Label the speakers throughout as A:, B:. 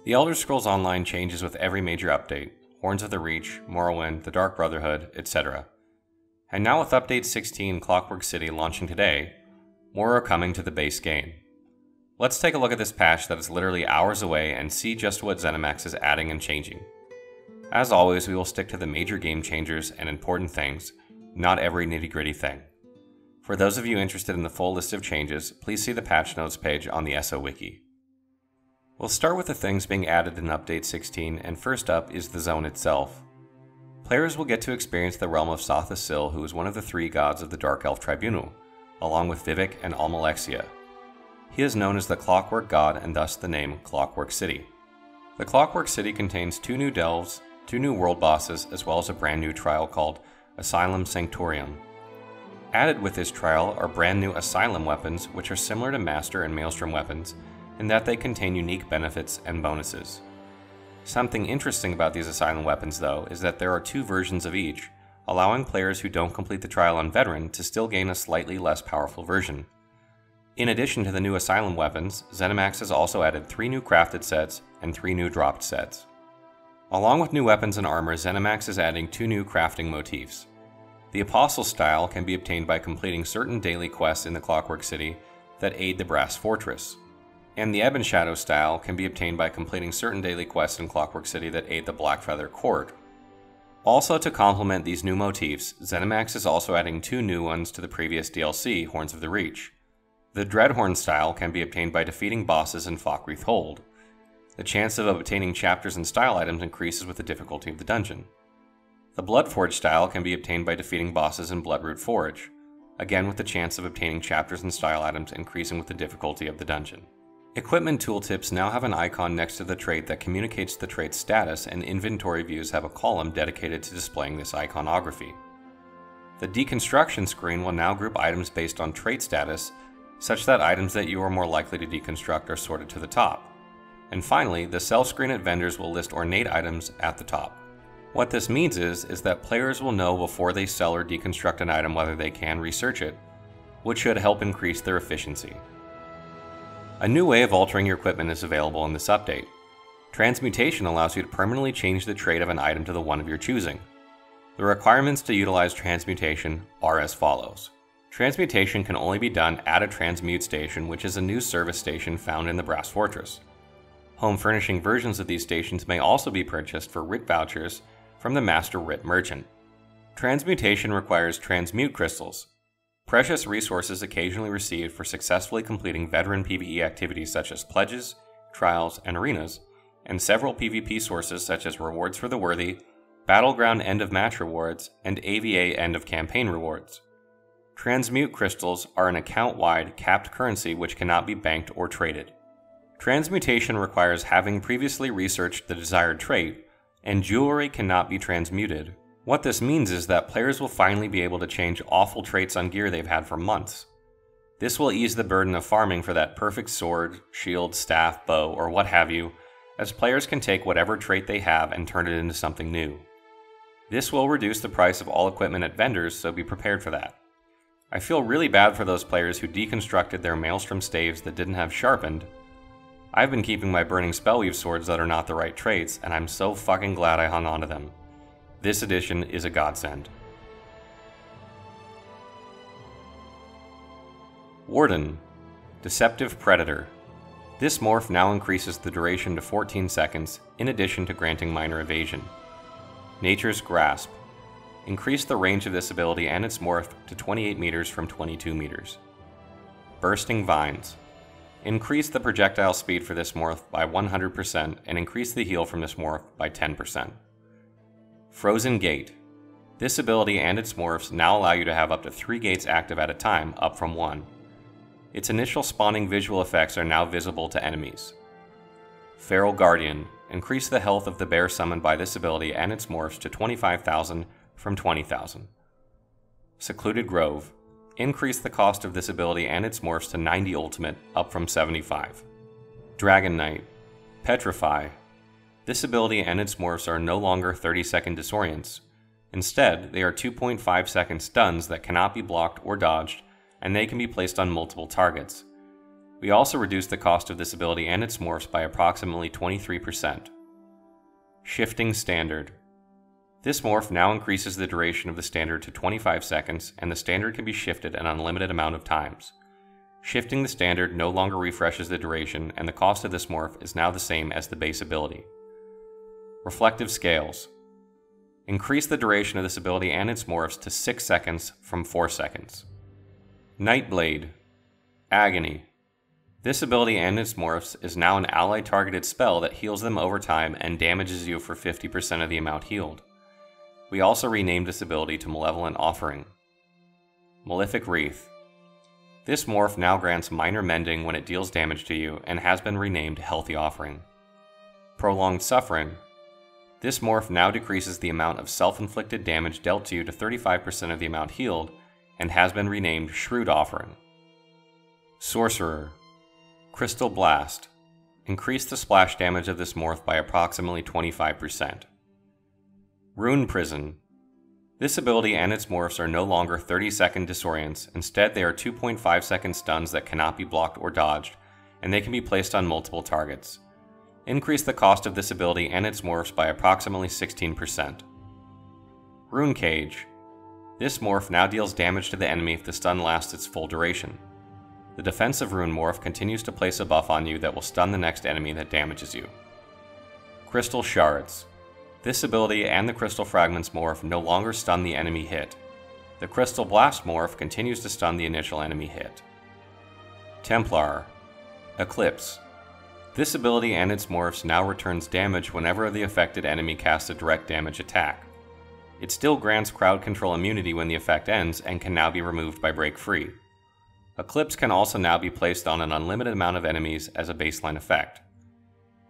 A: The Elder Scrolls Online changes with every major update: Horns of the Reach, Morrowind, the Dark Brotherhood, etc. And now with Update 16 Clockwork City launching today, more are coming to the base game. Let's take a look at this patch that is literally hours away and see just what ZeniMax is adding and changing. As always, we will stick to the major game changers and important things, not every nitty-gritty thing. For those of you interested in the full list of changes, please see the patch notes page on the SO Wiki. We'll start with the things being added in Update 16, and first up is the zone itself. Players will get to experience the realm of Sotha Sil, who is one of the three gods of the Dark Elf Tribunal, along with Vivek and Almalexia. He is known as the Clockwork God and thus the name Clockwork City. The Clockwork City contains 2 new delves, 2 new world bosses, as well as a brand new trial called Asylum Sanctorium. Added with this trial are brand new Asylum Weapons, which are similar to Master and Maelstrom weapons, in that they contain unique benefits and bonuses. Something interesting about these Asylum Weapons, though, is that there are 2 versions of each, allowing players who don't complete the trial on Veteran to still gain a slightly less powerful version. In addition to the new Asylum Weapons, ZeniMax has also added 3 new crafted sets and 3 new dropped sets. Along with new weapons and armor, ZeniMax is adding 2 new crafting motifs. The Apostle style can be obtained by completing certain daily quests in the Clockwork City that aid the Brass Fortress, and the Ebon Shadow style can be obtained by completing certain daily quests in Clockwork City that aid the Blackfeather Court. Also, to complement these new motifs, ZeniMax is also adding 2 new ones to the previous DLC, Horns of the Reach. The Dreadhorn style can be obtained by defeating bosses in Falkreath Hold. The chance of obtaining chapters and style items increases with the difficulty of the dungeon. The Bloodforge style can be obtained by defeating bosses in Bloodroot Forge, again with the chance of obtaining chapters and style items increasing with the difficulty of the dungeon. Equipment tooltips now have an icon next to the trait that communicates the trait's status, and inventory views have a column dedicated to displaying this iconography. The deconstruction screen will now group items based on trait status, such that items that you are more likely to deconstruct are sorted to the top. And finally, the sell screen at vendors will list ornate items at the top. What this means is that players will know before they sell or deconstruct an item whether they can research it, which should help increase their efficiency. A new way of altering your equipment is available in this update. Transmutation allows you to permanently change the trait of an item to the one of your choosing. The requirements to utilize transmutation are as follows. Transmutation can only be done at a transmute station, which is a new service station found in the Brass Fortress. Home furnishing versions of these stations may also be purchased for writ vouchers from the Master Writ Merchant. Transmutation requires transmute crystals, precious resources occasionally received for successfully completing veteran PvE activities such as pledges, trials, and arenas, and several PvP sources such as rewards for the worthy, battleground end-of-match rewards, and AVA end-of-campaign rewards. Transmute crystals are an account-wide capped currency which cannot be banked or traded. Transmutation requires having previously researched the desired trait, and jewelry cannot be transmuted. What this means is that players will finally be able to change awful traits on gear they've had for months. This will ease the burden of farming for that perfect sword, shield, staff, bow, or what have you, as players can take whatever trait they have and turn it into something new. This will reduce the price of all equipment at vendors, so be prepared for that. I feel really bad for those players who deconstructed their Maelstrom staves that didn't have sharpened. I've been keeping my burning spellweave swords that are not the right traits, and I'm so fucking glad I hung on to them. This edition is a godsend. Warden, Deceptive Predator. This morph now increases the duration to 14 seconds, in addition to granting minor evasion. Nature's Grasp. Increase the range of this ability and its morph to 28 meters from 22 meters. Bursting Vines. Increase the projectile speed for this morph by 100% and increase the heal from this morph by 10%. Frozen Gate. This ability and its morphs now allow you to have up to 3 gates active at a time, up from 1. Its initial spawning visual effects are now visible to enemies. Feral Guardian. Increase the health of the bear summoned by this ability and its morphs to 25,000 from 20,000. Secluded Grove. Increase the cost of this ability and its morphs to 90 ultimate, up from 75. Dragon Knight. Petrify. This ability and its morphs are no longer 30-second disorients. Instead, they are 2.5-second stuns that cannot be blocked or dodged, and they can be placed on multiple targets. We also reduced the cost of this ability and its morphs by approximately 23%. Shifting Standard. This morph now increases the duration of the standard to 25 seconds, and the standard can be shifted an unlimited amount of times. Shifting the standard no longer refreshes the duration, and the cost of this morph is now the same as the base ability. Reflective Scales. Increase the duration of this ability and its morphs to 6 seconds from 4 seconds. Nightblade. Agony. This ability and its morphs is now an ally-targeted spell that heals them over time and damages you for 50% of the amount healed. We also renamed this ability to Malevolent Offering. Malefic Wreath. This morph now grants minor mending when it deals damage to you and has been renamed Healthy Offering. Prolonged Suffering. This morph now decreases the amount of self-inflicted damage dealt to you to 35% of the amount healed and has been renamed Shrewd Offering. Sorcerer. Crystal Blast. Increase the splash damage of this morph by approximately 25%. Rune Prison. This ability and its morphs are no longer 30-second disorients, instead they are 2.5-second stuns that cannot be blocked or dodged, and they can be placed on multiple targets. Increase the cost of this ability and its morphs by approximately 16%. Rune Cage. This morph now deals damage to the enemy if the stun lasts its full duration. The defensive rune morph continues to place a buff on you that will stun the next enemy that damages you. Crystal Shards. This ability and the Crystal Fragments morph no longer stun the enemy hit. The Crystal Blast morph continues to stun the initial enemy hit. Templar. Eclipse. This ability and its morphs now returns damage whenever the affected enemy casts a direct damage attack. It still grants crowd control immunity when the effect ends and can now be removed by Break Free. Eclipse can also now be placed on an unlimited amount of enemies as a baseline effect.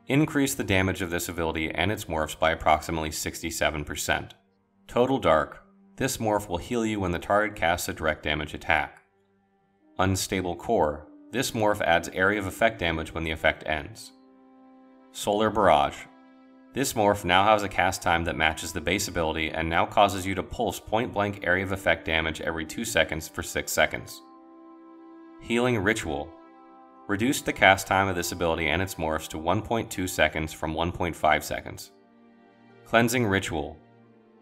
A: Increase the damage of this ability and its morphs by approximately 67%. Total Dark. This morph will heal you when the target casts a direct damage attack. Unstable Core. This morph adds area of effect damage when the effect ends. Solar Barrage. This morph now has a cast time that matches the base ability and now causes you to pulse point-blank area of effect damage every 2 seconds for 6 seconds. Healing Ritual. Reduce the cast time of this ability and its morphs to 1.2 seconds from 1.5 seconds. Cleansing Ritual.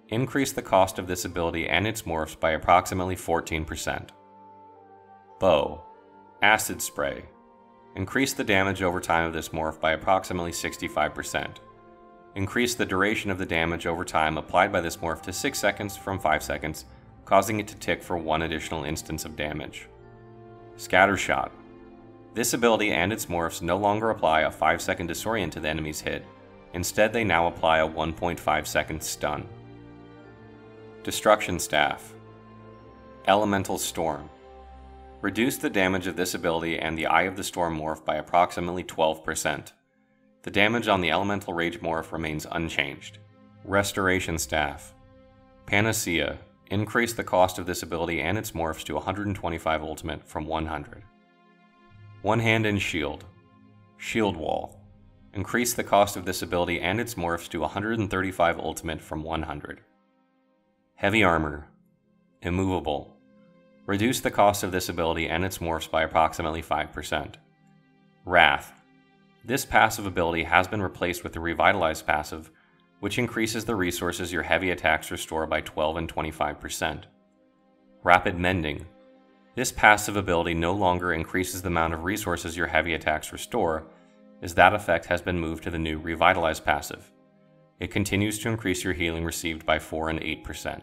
A: Increase the cost of this ability and its morphs by approximately 14%. Bow. Acid Spray. Increase the damage over time of this morph by approximately 65%. Increase the duration of the damage over time applied by this morph to 6 seconds from 5 seconds, causing it to tick for 1 additional instance of damage. Scattershot. This ability and its morphs no longer apply a 5-second disorient to the enemy's hit. Instead, they now apply a 1.5-second stun. Destruction Staff. Elemental Storm. Reduce the damage of this ability and the Eye of the Storm morph by approximately 12%. The damage on the Elemental Rage morph remains unchanged. Restoration Staff. Panacea. Increase the cost of this ability and its morphs to 125 ultimate from 100. One Hand and Shield. Shield Wall. Increase the cost of this ability and its morphs to 135 ultimate from 100. Heavy Armor. Immovable. Reduce the cost of this ability and its morphs by approximately 5%. Wrath. This passive ability has been replaced with the Revitalize passive, which increases the resources your heavy attacks restore by 12 and 25%. Rapid Mending. This passive ability no longer increases the amount of resources your heavy attacks restore, as that effect has been moved to the new Revitalize passive. It continues to increase your healing received by 4 and 8%.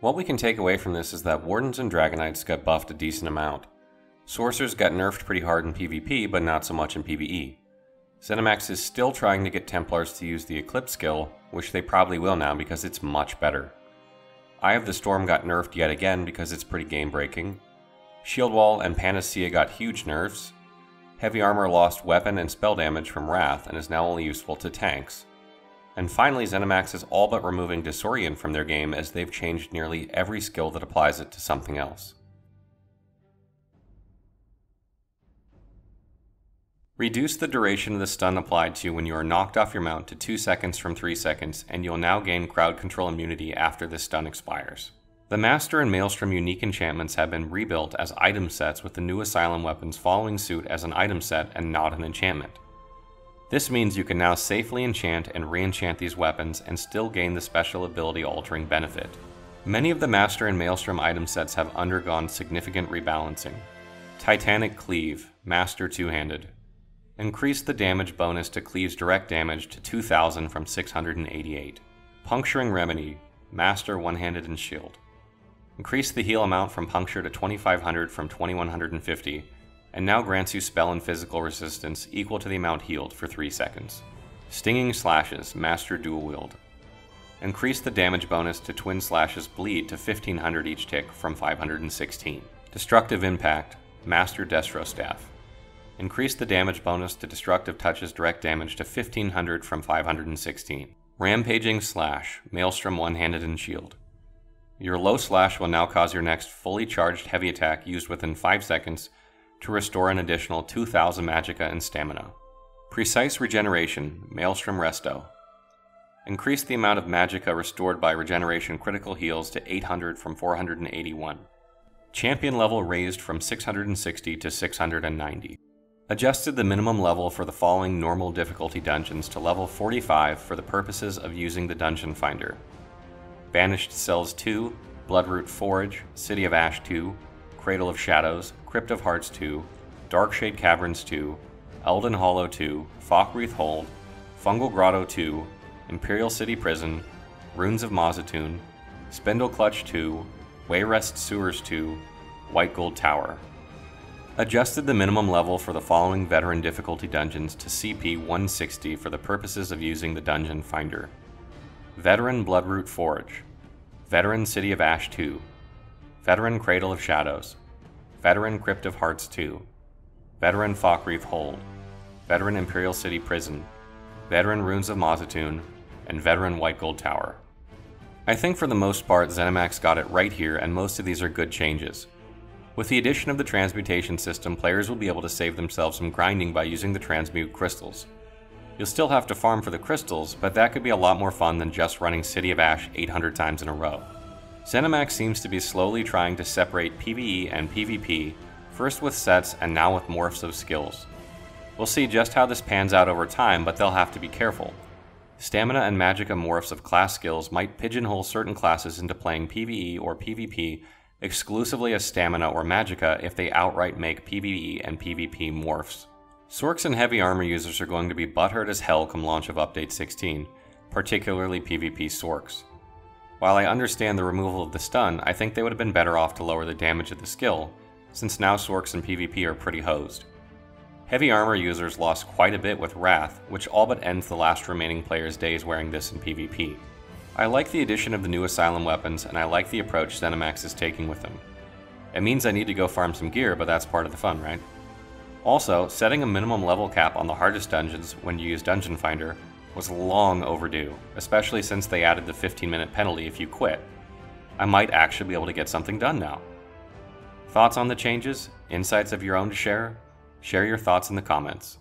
A: What we can take away from this is that Wardens and Dragonites got buffed a decent amount. Sorcerers got nerfed pretty hard in PvP, but not so much in PvE. ZeniMax is still trying to get Templars to use the Eclipse skill, which they probably will now because it's much better. Eye of the Storm got nerfed yet again because it's pretty game-breaking. Shield Wall and Panacea got huge nerfs. Heavy Armor lost weapon and spell damage from Wrath and is now only useful to tanks. And finally, ZeniMax is all but removing Disorient from their game as they've changed nearly every skill that applies it to something else. Reduce the duration of the stun applied to you when you are knocked off your mount to 2 seconds from 3 seconds, and you'll now gain crowd control immunity after this stun expires. The Master and Maelstrom unique enchantments have been rebuilt as item sets, with the new Asylum Weapons following suit as an item set and not an enchantment. This means you can now safely enchant and re-enchant these weapons and still gain the special ability altering benefit. Many of the Master and Maelstrom item sets have undergone significant rebalancing. Titanic Cleave, Master two-handed. Increase the damage bonus to Cleave's direct damage to 2000 from 688. Puncturing Remedy, Master one-handed and shield. Increase the heal amount from Puncture to 2500 from 2150, and now grants you spell and physical resistance equal to the amount healed for 3 seconds. Stinging Slashes, Master dual wield. Increase the damage bonus to Twin Slashes Bleed to 1500 each tick from 516. Destructive Impact, Master Destro Staff. Increase the damage bonus to Destructive Touch's direct damage to 1500 from 516. Rampaging Slash, Maelstrom one-handed and shield. Your low slash will now cause your next fully charged heavy attack used within 5 seconds to restore an additional 2000 magicka and stamina. Precise Regeneration, Maelstrom Resto. Increase the amount of magicka restored by regeneration critical heals to 800 from 481. Champion level raised from 660 to 690. Adjusted the minimum level for the following normal difficulty dungeons to level 45 for the purposes of using the Dungeon Finder. Banished Cells 2, Bloodroot Forge, City of Ash 2, Cradle of Shadows, Crypt of Hearts 2, Darkshade Caverns 2, Elden Hollow 2, Falkreath Hold, Fungal Grotto 2, Imperial City Prison, Runes of Mazatoon, Spindle Clutch 2, Wayrest Sewers 2, White Gold Tower. Adjusted the minimum level for the following veteran difficulty dungeons to CP 160 for the purposes of using the Dungeon Finder. Veteran Bloodroot Forge, Veteran City of Ash 2, Veteran Cradle of Shadows, Veteran Crypt of Hearts 2, Veteran Falkreath Hold, Veteran Imperial City Prison, Veteran Runes of Mazatoon, and Veteran White Gold Tower. I think for the most part ZeniMax got it right here, and most of these are good changes. With the addition of the transmutation system, players will be able to save themselves some grinding by using the transmute crystals. You'll still have to farm for the crystals, but that could be a lot more fun than just running City of Ash 800 times in a row. ZeniMax seems to be slowly trying to separate PvE and PvP, first with sets and now with morphs of skills. We'll see just how this pans out over time, but they'll have to be careful. Stamina and magicka morphs of class skills might pigeonhole certain classes into playing PvE or PvP exclusively as stamina or magicka if they outright make PvE and PvP morphs. Sorks and heavy armor users are going to be butthurt as hell come launch of Update 16, particularly PvP Sorks. While I understand the removal of the stun, I think they would have been better off to lower the damage of the skill, since now Sorks and PvP are pretty hosed. Heavy armor users lost quite a bit with Wrath, which all but ends the last remaining player's days wearing this in PvP. I like the addition of the new Asylum Weapons, and I like the approach ZeniMax is taking with them. It means I need to go farm some gear, but that's part of the fun, right? Also, setting a minimum level cap on the hardest dungeons when you use Dungeon Finder was long overdue, especially since they added the 15-minute penalty if you quit. I might actually be able to get something done now. Thoughts on the changes? Insights of your own to share? Share your thoughts in the comments.